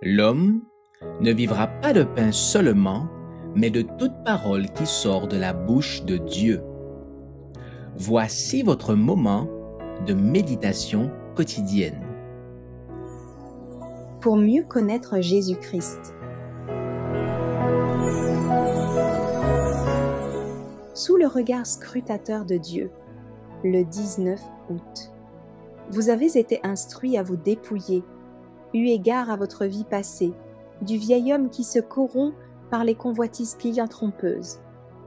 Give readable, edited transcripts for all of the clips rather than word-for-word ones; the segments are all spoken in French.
L'homme ne vivra pas de pain seulement, mais de toute parole qui sort de la bouche de Dieu. Voici votre moment de méditation quotidienne. Pour mieux connaître Jésus-Christ. Sous le regard scrutateur de Dieu, le 19 août. Vous avez été instruits à vous dépouiller, eu égard à votre vie passée, du vieil homme qui se corrompt par les convoitises clients trompeuses,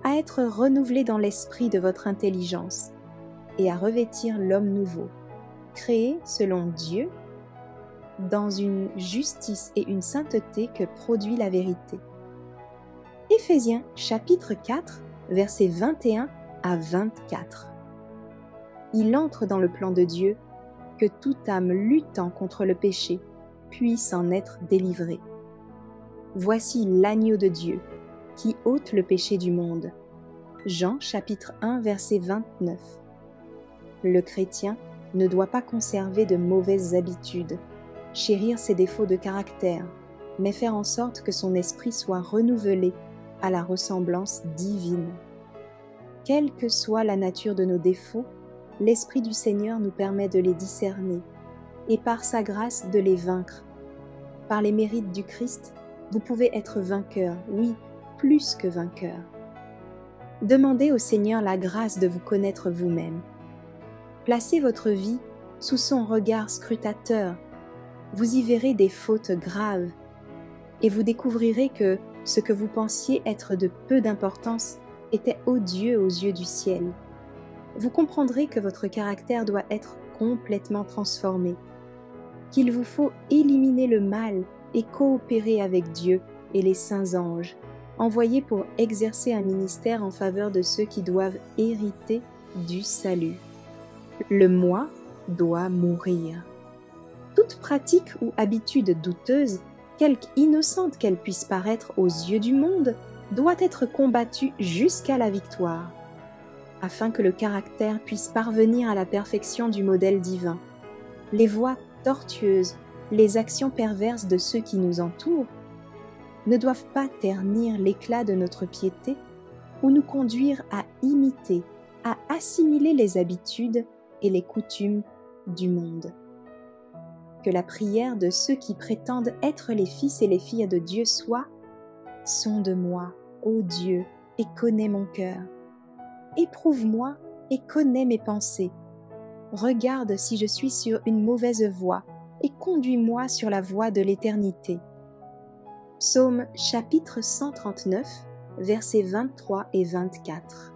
à être renouvelé dans l'esprit de votre intelligence, et à revêtir l'homme nouveau, créé selon Dieu, dans une justice et une sainteté que produit la vérité. Éphésiens chapitre 4, versets 21 à 24. Il entre dans le plan de Dieu que toute âme luttant contre le péché puisse en être délivrée. Voici l'agneau de Dieu qui ôte le péché du monde. Jean chapitre 1 verset 29. Le chrétien ne doit pas conserver de mauvaises habitudes, chérir ses défauts de caractère, mais faire en sorte que son esprit soit renouvelé à la ressemblance divine. Quelle que soit la nature de nos défauts, l'Esprit du Seigneur nous permet de les discerner et par sa grâce de les vaincre. Par les mérites du Christ, vous pouvez être vainqueur, oui, plus que vainqueur. Demandez au Seigneur la grâce de vous connaître vous-même. Placez votre vie sous son regard scrutateur. Vous y verrez des fautes graves et vous découvrirez que ce que vous pensiez être de peu d'importance était odieux aux yeux du ciel. Vous comprendrez que votre caractère doit être complètement transformé, qu'il vous faut éliminer le mal et coopérer avec Dieu et les saints anges, envoyés pour exercer un ministère en faveur de ceux qui doivent hériter du salut. Le moi doit mourir. Toute pratique ou habitude douteuse, quelque innocente qu'elle puisse paraître aux yeux du monde, doit être combattue jusqu'à la victoire, afin que le caractère puisse parvenir à la perfection du modèle divin. Les voies tortueuses, les actions perverses de ceux qui nous entourent ne doivent pas ternir l'éclat de notre piété ou nous conduire à imiter, à assimiler les habitudes et les coutumes du monde. Que la prière de ceux qui prétendent être les fils et les filles de Dieu soit « Sonde-moi, ô Dieu, et connais mon cœur. Éprouve-moi et connais mes pensées. Regarde si je suis sur une mauvaise voie et conduis-moi sur la voie de l'éternité. » Psaume chapitre 139, versets 23 et 24.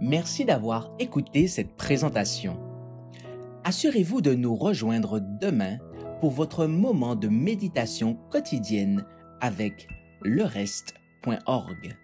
Merci d'avoir écouté cette présentation. Assurez-vous de nous rejoindre demain pour votre moment de méditation quotidienne avec lereste.org.